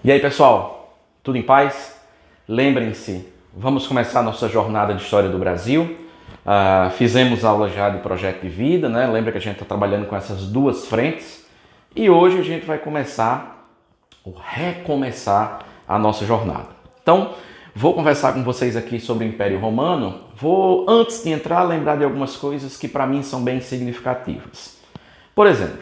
E aí, pessoal, tudo em paz? Lembrem-se, vamos começar a nossa jornada de História do Brasil. Fizemos aula já de Projeto de Vida, né? Lembra que a gente está trabalhando com essas duas frentes. E hoje a gente vai recomeçar a nossa jornada. Então, vou conversar com vocês aqui sobre o Império Romano. Vou, antes de entrar, lembrar de algumas coisas que para mim são bem significativas. Por exemplo,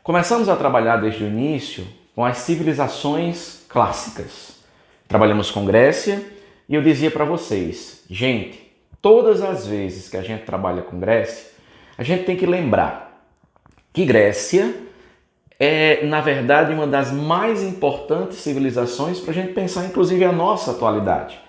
começamos a trabalhar desde o início com as civilizações clássicas. Trabalhamos com Grécia e eu dizia para vocês, gente, todas as vezes que a gente trabalha com Grécia, a gente tem que lembrar que Grécia é, na verdade, uma das mais importantes civilizações para a gente pensar, inclusive, a nossa atualidade.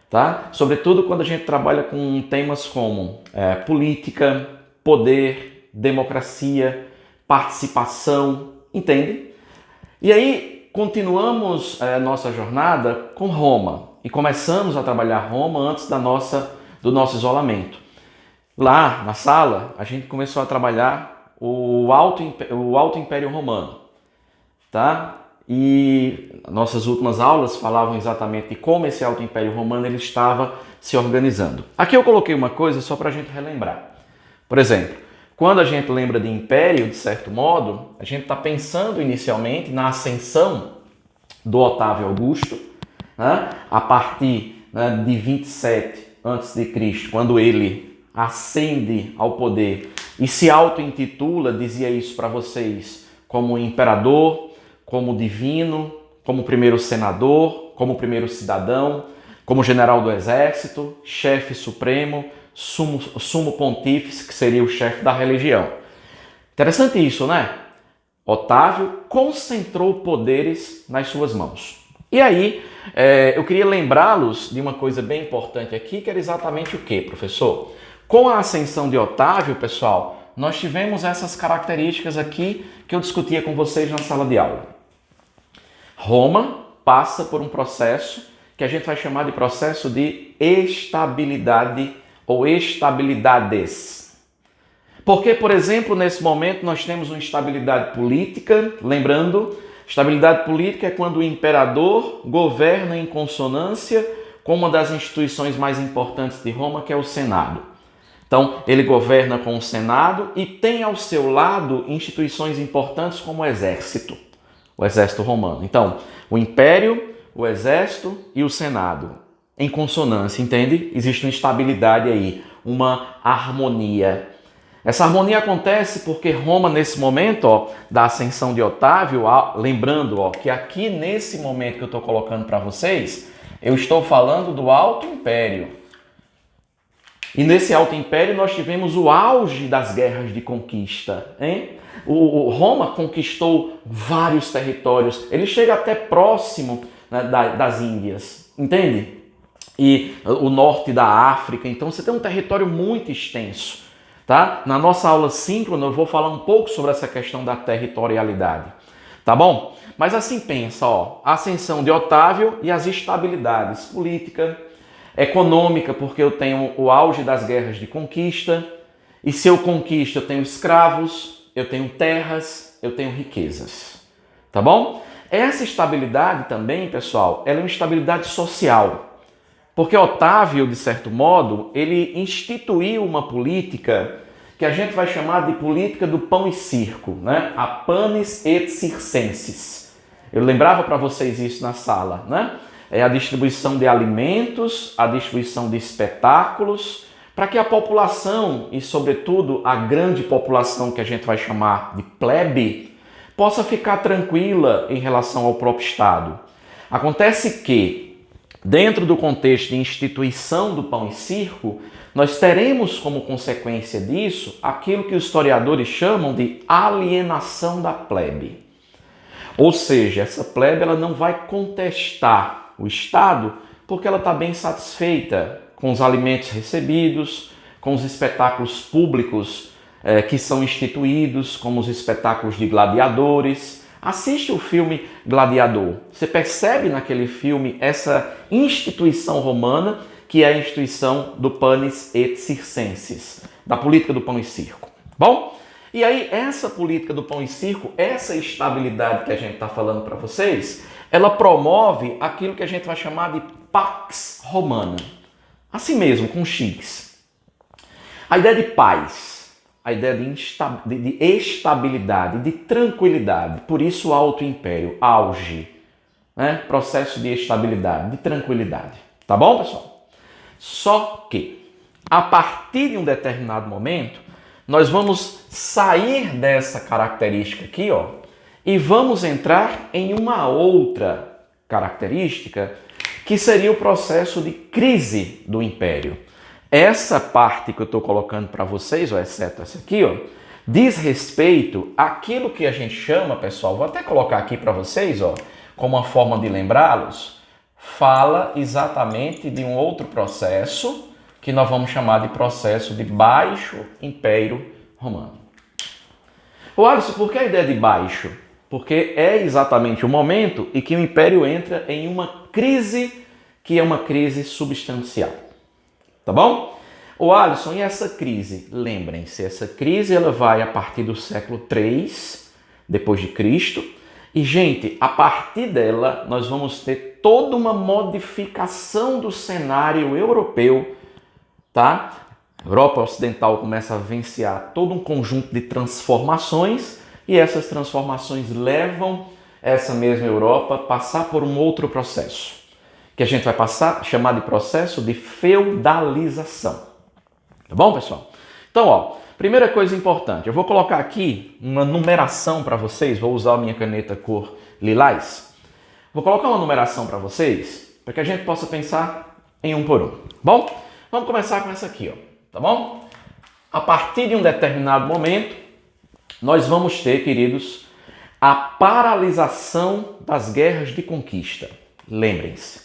Tá? Sobretudo quando a gente trabalha com temas como política, poder, democracia, participação, entende? E aí, continuamos nossa jornada com Roma e começamos a trabalhar Roma antes do nosso isolamento. Lá na sala, a gente começou a trabalhar o Alto Império Romano, tá? E nossas últimas aulas falavam exatamente de como esse Alto Império Romano ele estava se organizando. Aqui eu coloquei uma coisa só para a gente relembrar. Por exemplo, quando a gente lembra de império, de certo modo, a gente está pensando inicialmente na ascensão do Otávio Augusto, né? A partir de 27 a.C., quando ele ascende ao poder e se auto-intitula, dizia isso para vocês, como imperador, como divino, como primeiro senador, como primeiro cidadão, como general do exército, chefe supremo, sumo pontífice, que seria o chefe da religião. Interessante isso, né? Otávio concentrou poderes nas suas mãos. E aí, eu queria lembrá-los de uma coisa bem importante aqui, que era exatamente o quê, professor? Com a ascensão de Otávio, pessoal, nós tivemos essas características aqui que eu discutia com vocês na sala de aula. Roma passa por um processo que a gente vai chamar de processo de estabilidade ou estabilidades. Porque, por exemplo, nesse momento nós temos uma estabilidade política, lembrando, estabilidade política é quando o imperador governa em consonância com uma das instituições mais importantes de Roma, que é o Senado. Então, ele governa com o Senado e tem ao seu lado instituições importantes como o Exército Romano. Então, o Império, o Exército e o Senado, em consonância, entende? Existe uma estabilidade aí, uma harmonia. Essa harmonia acontece porque Roma, nesse momento da ascensão de Otávio, lembrando que aqui nesse momento que eu estou colocando para vocês, eu estou falando do Alto Império. E nesse Alto Império nós tivemos o auge das guerras de conquista. Hein? Roma conquistou vários territórios. Ele chega até próximo, né, das Índias, entende? E o norte da África. Então você tem um território muito extenso. Tá? Na nossa aula síncrona eu vou falar um pouco sobre essa questão da territorialidade. Tá bom? Mas assim pensa, a ascensão de Otávio e as estabilidades política, econômica, porque eu tenho o auge das guerras de conquista, e se eu conquisto, eu tenho escravos, eu tenho terras, eu tenho riquezas. Tá bom? Essa estabilidade também, pessoal, ela é uma estabilidade social. Porque Otávio, de certo modo, ele instituiu uma política que a gente vai chamar de política do pão e circo, né? A panis et circenses. Eu lembrava para vocês isso na sala, né? É a distribuição de alimentos, a distribuição de espetáculos, para que a população, e sobretudo a grande população que a gente vai chamar de plebe, possa ficar tranquila em relação ao próprio Estado. Acontece que, dentro do contexto de instituição do pão e circo, nós teremos como consequência disso aquilo que os historiadores chamam de alienação da plebe. Ou seja, essa plebe ela não vai contestar o Estado porque ela está bem satisfeita com os alimentos recebidos, com os espetáculos públicos que são instituídos, como os espetáculos de gladiadores. Assiste o filme Gladiador. Você percebe naquele filme essa instituição romana que é a instituição do panis et circenses, da política do pão e circo. Bom, E aí, essa política do pão e circo, essa estabilidade que a gente está falando para vocês, ela promove aquilo que a gente vai chamar de Pax Romana. Assim mesmo, com X. A ideia de paz, a ideia de estabilidade, de tranquilidade. Por isso, o Alto Império, auge, né? Processo de estabilidade, de tranquilidade. Tá bom, pessoal? Só que, a partir de um determinado momento, nós vamos sair dessa característica aqui, ó, e vamos entrar em uma outra característica, que seria o processo de crise do império. Essa parte que eu estou colocando para vocês, ó, exceto essa aqui, ó, diz respeito àquilo que a gente chama, pessoal, vou até colocar aqui para vocês, ó, como uma forma de lembrá-los, fala exatamente de um outro processo que nós vamos chamar de processo de Baixo Império Romano. Ô Alisson, por que a ideia de baixo? Porque é exatamente o momento em que o império entra em uma crise que é uma crise substancial. Tá bom? Ô Alisson, e essa crise? Lembrem-se, essa crise ela vai a partir do século III depois de Cristo. E, gente, a partir dela nós vamos ter toda uma modificação do cenário europeu, tá? A Europa Ocidental começa a vivenciar todo um conjunto de transformações e essas transformações levam essa mesma Europa a passar por um outro processo, que a gente vai chamar de processo de feudalização. Tá bom, pessoal? Então, ó, primeira coisa importante, eu vou colocar aqui uma numeração para vocês, vou usar a minha caneta cor lilás. Vou colocar uma numeração para vocês, para que a gente possa pensar em um por um. Bom, vamos começar com essa aqui, ó, tá bom? A partir de um determinado momento, nós vamos ter, queridos, a paralisação das guerras de conquista. Lembrem-se.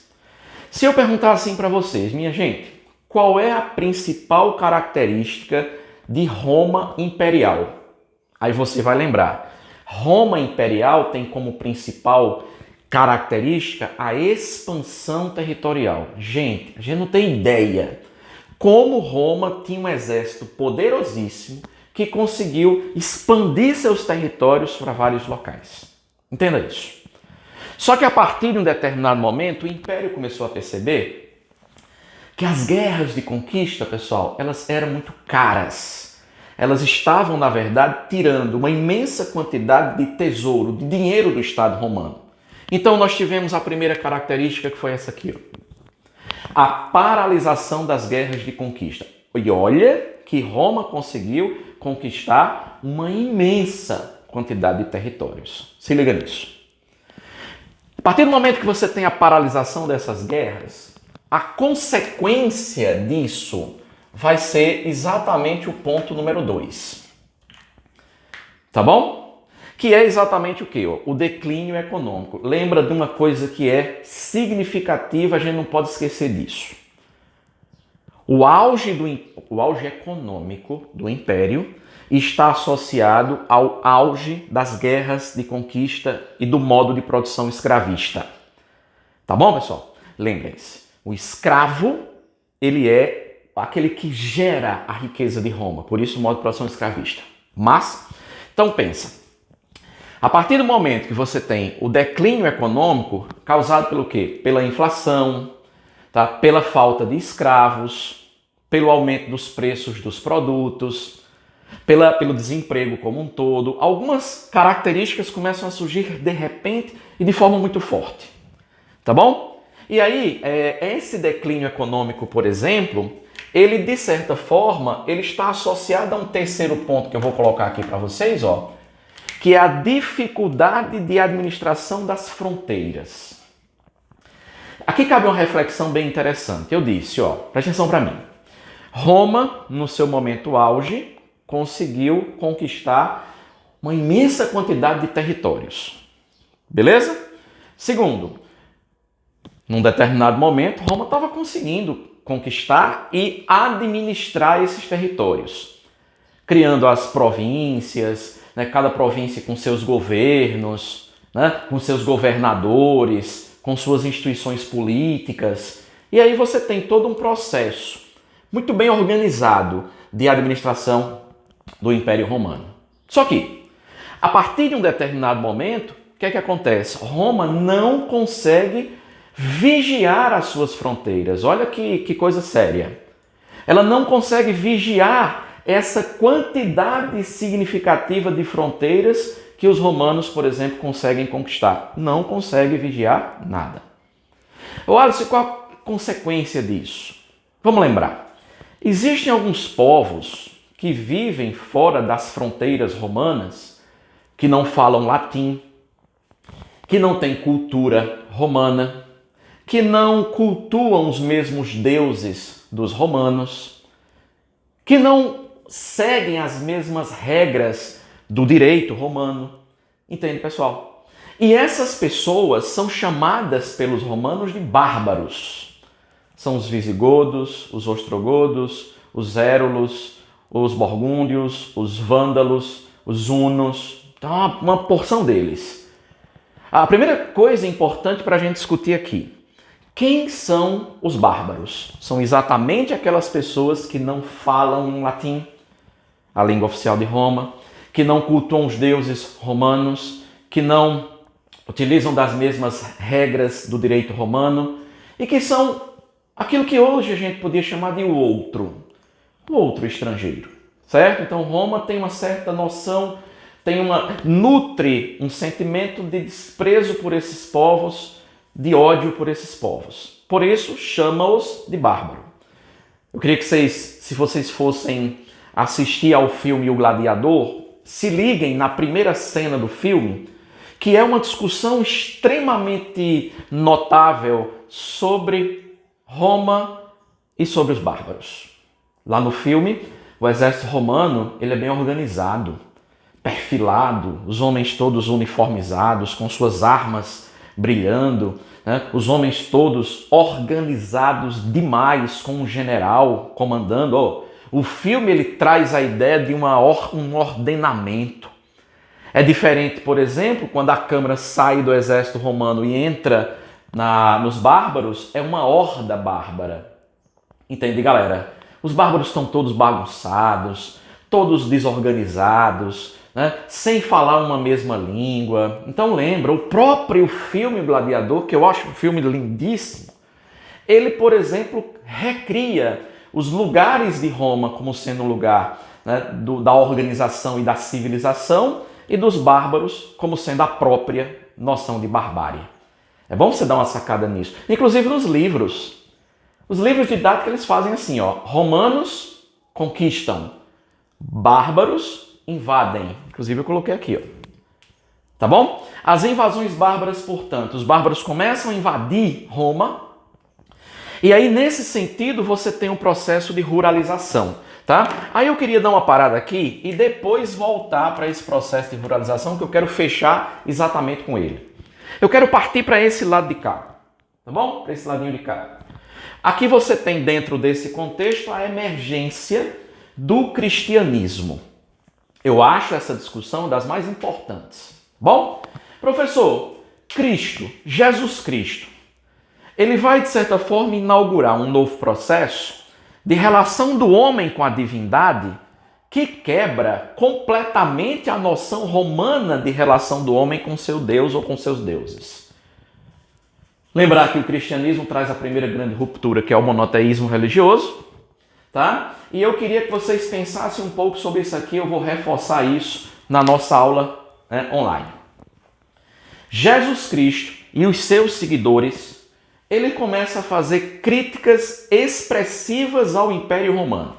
Se eu perguntar assim para vocês, minha gente, qual é a principal característica de Roma imperial? Aí você vai lembrar. Roma imperial tem como principal característica a expansão territorial. Gente, a gente não tem ideia como Roma tinha um exército poderosíssimo que conseguiu expandir seus territórios para vários locais. Entenda isso. Só que a partir de um determinado momento, o Império começou a perceber que as guerras de conquista, pessoal, elas eram muito caras. Elas estavam, na verdade, tirando uma imensa quantidade de tesouro, de dinheiro do Estado romano. Então nós tivemos a primeira característica, que foi essa aqui, ó. A paralisação das guerras de conquista. E olha que Roma conseguiu conquistar uma imensa quantidade de territórios. Se liga nisso. A partir do momento que você tem a paralisação dessas guerras, a consequência disso vai ser exatamente o ponto número 2. Tá bom? Que é exatamente o quê? O declínio econômico. Lembra de uma coisa que é significativa, a gente não pode esquecer disso. O auge econômico do Império está associado ao auge das guerras de conquista e do modo de produção escravista. Tá bom, pessoal? Lembrem-se, o escravo, ele é aquele que gera a riqueza de Roma, por isso o modo de produção escravista. Mas, então pensa, a partir do momento que você tem o declínio econômico, causado pelo quê? Pela inflação, tá? Pela falta de escravos, pelo aumento dos preços dos produtos, pelo desemprego como um todo, algumas características começam a surgir de repente e de forma muito forte. Tá bom? E aí, esse declínio econômico, por exemplo, ele de certa forma, ele está associado a um terceiro ponto que eu vou colocar aqui para vocês, ó, que é a dificuldade de administração das fronteiras. Aqui cabe uma reflexão bem interessante. Eu disse, ó, presta atenção para mim. Roma, no seu momento auge, conseguiu conquistar uma imensa quantidade de territórios. Beleza? Segundo, num determinado momento, Roma estava conseguindo conquistar e administrar esses territórios, criando as províncias, né, cada província com seus governos, né, com seus governadores, com suas instituições políticas. E aí você tem todo um processo muito bem organizado de administração do Império Romano. Só que, a partir de um determinado momento, o que é que acontece? Roma não consegue vigiar as suas fronteiras. Olha que coisa séria. Ela não consegue vigiar essa quantidade significativa de fronteiras que os romanos, por exemplo, conseguem conquistar. Não consegue vigiar nada. Olha, qual a consequência disso? Vamos lembrar. Existem alguns povos que vivem fora das fronteiras romanas, que não falam latim, que não têm cultura romana, que não cultuam os mesmos deuses dos romanos, que não seguem as mesmas regras do direito romano. Entende, pessoal? E essas pessoas são chamadas pelos romanos de bárbaros. São os visigodos, os ostrogodos, os érulos, os burgúndios, os vândalos, os hunos. Então, uma porção deles. A primeira coisa importante para a gente discutir aqui: quem são os bárbaros? São exatamente aquelas pessoas que não falam em latim, a língua oficial de Roma, que não cultuam os deuses romanos, que não utilizam das mesmas regras do direito romano e que são aquilo que hoje a gente podia chamar de o outro estrangeiro, certo? Então Roma tem uma certa noção, nutre um sentimento de desprezo por esses povos, de ódio por esses povos. Por isso, chama-os de bárbaro. Eu queria que se vocês fossem assistir ao filme O Gladiador, se liguem na primeira cena do filme, que é uma discussão extremamente notável sobre Roma e sobre os bárbaros. Lá no filme, o exército romano ele é bem organizado, perfilado, os homens todos uniformizados, com suas armas brilhando, né? Os homens todos organizados demais, com um general comandando. O filme ele traz a ideia de um ordenamento. É diferente, por exemplo, quando a câmara sai do exército romano e entra nos bárbaros, é uma horda bárbara. Entende, galera? Os bárbaros estão todos bagunçados, todos desorganizados, né? Sem falar uma mesma língua. Então lembra, o próprio filme Gladiador, que eu acho um filme lindíssimo, ele, por exemplo, recria os lugares de Roma como sendo um lugar, né, da organização e da civilização, e dos bárbaros como sendo a própria noção de barbárie. É bom você dar uma sacada nisso. Inclusive nos livros. Os livros didáticos eles fazem assim, ó: romanos conquistam, bárbaros invadem. Inclusive eu coloquei aqui, ó. Tá bom? As invasões bárbaras, portanto, os bárbaros começam a invadir Roma. E aí, nesse sentido, você tem um processo de ruralização, tá? Aí eu queria dar uma parada aqui e depois voltar para esse processo de ruralização, que eu quero fechar exatamente com ele. Eu quero partir para esse lado de cá, tá bom? Para esse ladinho de cá. Aqui você tem, dentro desse contexto, a emergência do cristianismo. Eu acho essa discussão das mais importantes. Bom, professor, Cristo, Jesus Cristo, ele vai, de certa forma, inaugurar um novo processo de relação do homem com a divindade que quebra completamente a noção romana de relação do homem com seu Deus ou com seus deuses. Lembrar que o cristianismo traz a primeira grande ruptura, que é o monoteísmo religioso, tá? E eu queria que vocês pensassem um pouco sobre isso aqui, eu vou reforçar isso na nossa aula, né, online. Jesus Cristo e os seus seguidores, ele começa a fazer críticas expressivas ao Império Romano.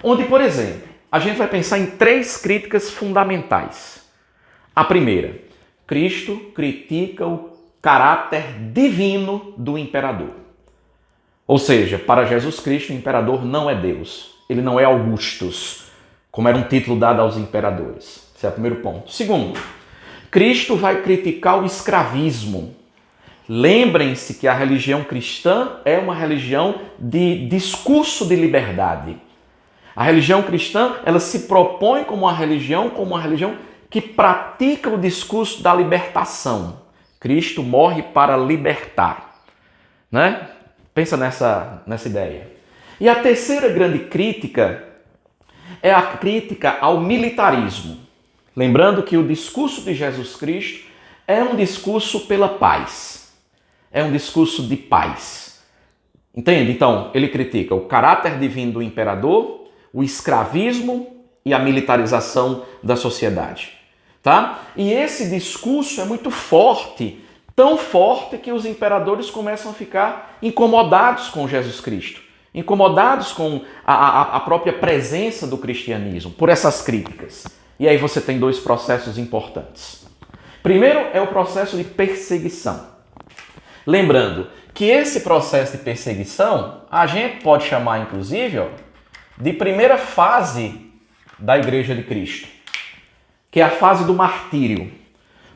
Onde, por exemplo, a gente vai pensar em 3 críticas fundamentais. A primeira, Cristo critica o caráter divino do imperador. Ou seja, para Jesus Cristo, o imperador não é Deus. Ele não é Augustus, como era um título dado aos imperadores. Esse é o primeiro ponto. Segundo, Cristo vai criticar o escravismo. Lembrem-se que a religião cristã é uma religião de discurso de liberdade. A religião cristã, ela se propõe como uma religião que pratica o discurso da libertação. Cristo morre para libertar, né? Pensa nessa ideia. E a terceira grande crítica é a crítica ao militarismo. Lembrando que o discurso de Jesus Cristo é um discurso pela paz. É um discurso de paz. Entende? Então, ele critica o caráter divino do imperador, o escravismo e a militarização da sociedade. Tá? E esse discurso é muito forte, tão forte que os imperadores começam a ficar incomodados com Jesus Cristo, incomodados com a própria presença do cristianismo, por essas críticas. E aí você tem dois processos importantes. Primeiro é o processo de perseguição. Lembrando que esse processo de perseguição a gente pode chamar, inclusive, de primeira fase da Igreja de Cristo, que é a fase do martírio.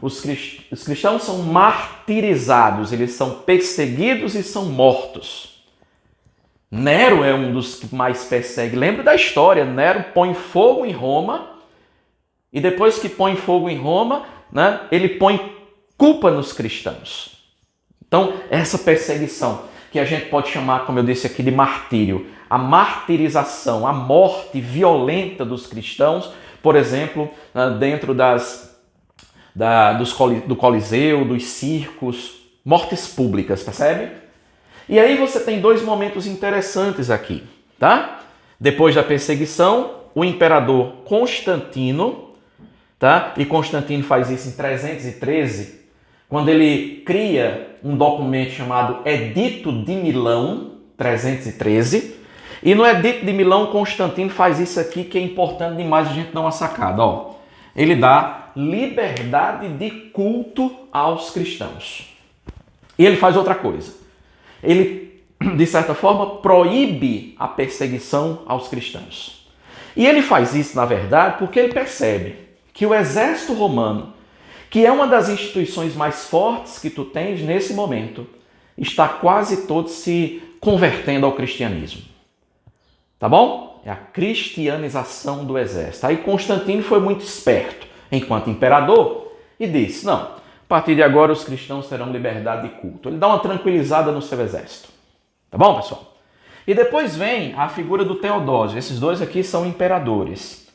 Os cristãos são martirizados, eles são perseguidos e são mortos. Nero é um dos que mais persegue. Lembra da história, Nero põe fogo em Roma e depois que põe fogo em Roma, né, ele põe culpa nos cristãos. Então, essa perseguição, que a gente pode chamar, como eu disse aqui, de martírio, a martirização, a morte violenta dos cristãos, por exemplo, dentro do Coliseu, dos circos, mortes públicas, percebe? E aí você tem dois momentos interessantes aqui, tá? Depois da perseguição, o imperador Constantino, tá? E Constantino faz isso em 313, quando ele cria um documento chamado Edito de Milão, 313, e no Edito de Milão, Constantino faz isso aqui que é importante demais a gente dar uma sacada. Ó. Ele dá liberdade de culto aos cristãos. E ele faz outra coisa. Ele, de certa forma, proíbe a perseguição aos cristãos. E ele faz isso, na verdade, porque ele percebe que o exército romano, que é uma das instituições mais fortes que tu tens nesse momento, está quase todo se convertendo ao cristianismo. Tá bom? É a cristianização do exército. Aí Constantino foi muito esperto enquanto imperador e disse, não, a partir de agora os cristãos terão liberdade de culto. Ele dá uma tranquilizada no seu exército. Tá bom, pessoal? E depois vem a figura do Teodósio. Esses dois aqui são imperadores.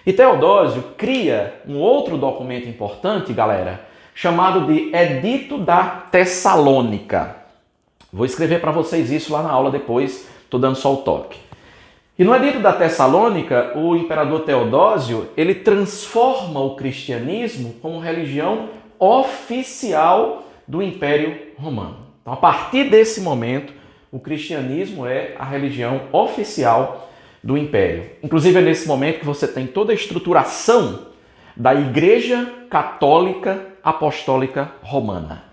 E Teodósio cria um outro documento importante, galera, chamado de Edito da Tessalônica. Vou escrever para vocês isso lá na aula depois, estou dando só o toque. E no Edito da Tessalônica, o imperador Teodósio, ele transforma o cristianismo como religião oficial do Império Romano. Então, a partir desse momento, o cristianismo é a religião oficial do Império. Inclusive, é nesse momento que você tem toda a estruturação da Igreja Católica Apostólica Romana.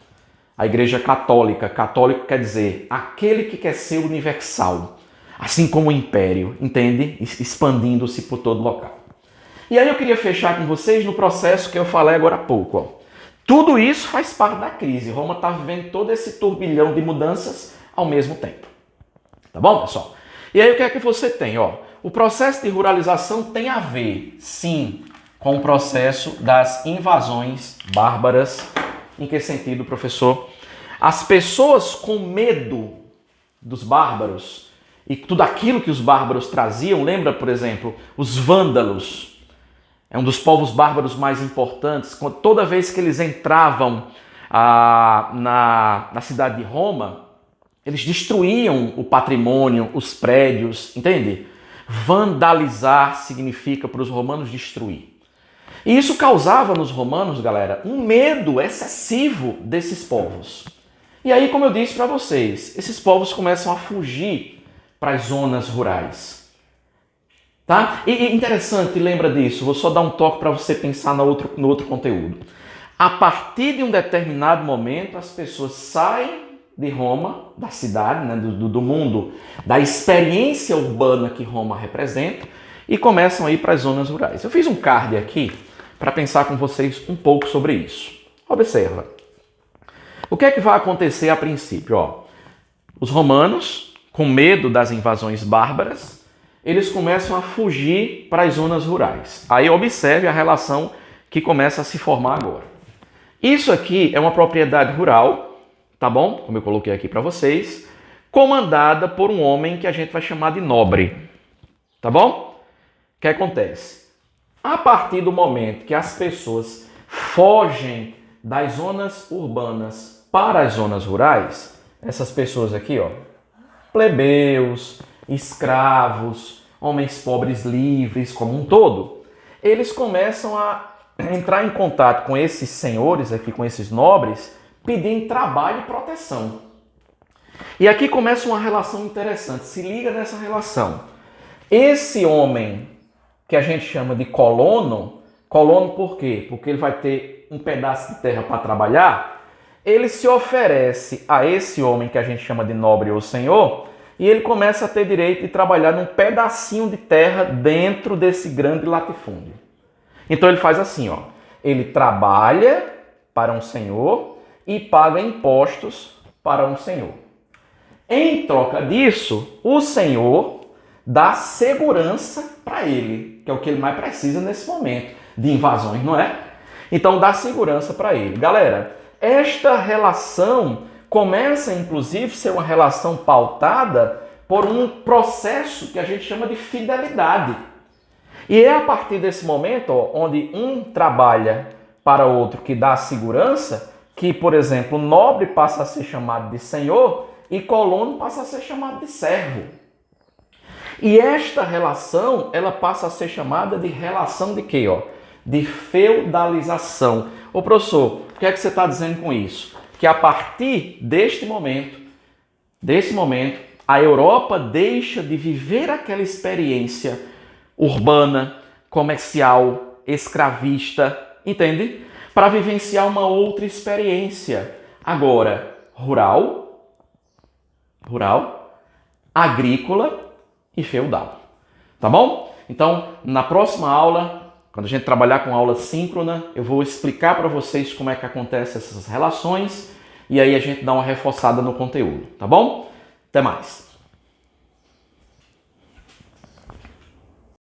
A Igreja Católica, católico quer dizer aquele que quer ser universal, assim como o Império, entende? Expandindo-se por todo local. E aí eu queria fechar com vocês no processo que eu falei agora há pouco. Ó. Tudo isso faz parte da crise. Roma está vivendo todo esse turbilhão de mudanças ao mesmo tempo. Tá bom, pessoal? E aí o que é que você tem? Ó, o processo de ruralização tem a ver, sim, com o processo das invasões bárbaras. Em que sentido, professor? As pessoas com medo dos bárbaros e tudo aquilo que os bárbaros traziam, lembra, por exemplo, os vândalos, é um dos povos bárbaros mais importantes, toda vez que eles entravam na cidade de Roma, eles destruíam o patrimônio, os prédios, entende? Vandalizar significa para os romanos destruir. E isso causava nos romanos, galera, um medo excessivo desses povos. E aí, como eu disse para vocês, esses povos começam a fugir para as zonas rurais. Tá? E interessante, lembra disso, vou só dar um toque para você pensar no outro conteúdo. A partir de um determinado momento, as pessoas saem de Roma, da cidade, né, do mundo, da experiência urbana que Roma representa, e começam a ir para as zonas rurais. Eu fiz um card aqui para pensar com vocês um pouco sobre isso. Observa. O que é que vai acontecer a princípio? Ó, os romanos, com medo das invasões bárbaras, eles começam a fugir para as zonas rurais. Aí observe a relação que começa a se formar agora. Isso aqui é uma propriedade rural, tá bom? Como eu coloquei aqui para vocês, comandada por um homem que a gente vai chamar de nobre, tá bom? O que acontece? A partir do momento que as pessoas fogem das zonas urbanas para as zonas rurais, essas pessoas aqui, ó, plebeus, escravos, homens pobres livres como um todo, eles começam a entrar em contato com esses senhores aqui, com esses nobres, pedindo trabalho e proteção. E aqui começa uma relação interessante, se liga nessa relação. Esse homem que a gente chama de colono por quê? Porque ele vai ter um pedaço de terra para trabalhar, ele se oferece a esse homem que a gente chama de nobre ou senhor, e ele começa a ter direito de trabalhar num pedacinho de terra dentro desse grande latifúndio. Então ele faz assim, ó, ele trabalha para um senhor e paga impostos para um senhor. Em troca disso, o senhor dá segurança para ele, que é o que ele mais precisa nesse momento de invasões, não é? Então dá segurança para ele. Galera, esta relação começa, inclusive, a ser uma relação pautada por um processo que a gente chama de fidelidade. E é a partir desse momento, ó, onde um trabalha para outro que dá segurança, que, por exemplo, nobre passa a ser chamado de senhor e colono passa a ser chamado de servo. E esta relação, ela passa a ser chamada de relação de quê? Ó? De feudalização. Ô professor, o que é que você está dizendo com isso? Que a partir desse momento, a Europa deixa de viver aquela experiência urbana, comercial, escravista, entende? Para vivenciar uma outra experiência. Agora, rural, agrícola e feudal. Tá bom? Então, na próxima aula, quando a gente trabalhar com aula síncrona, eu vou explicar para vocês como é que acontecem essas relações e aí a gente dá uma reforçada no conteúdo, tá bom? Até mais!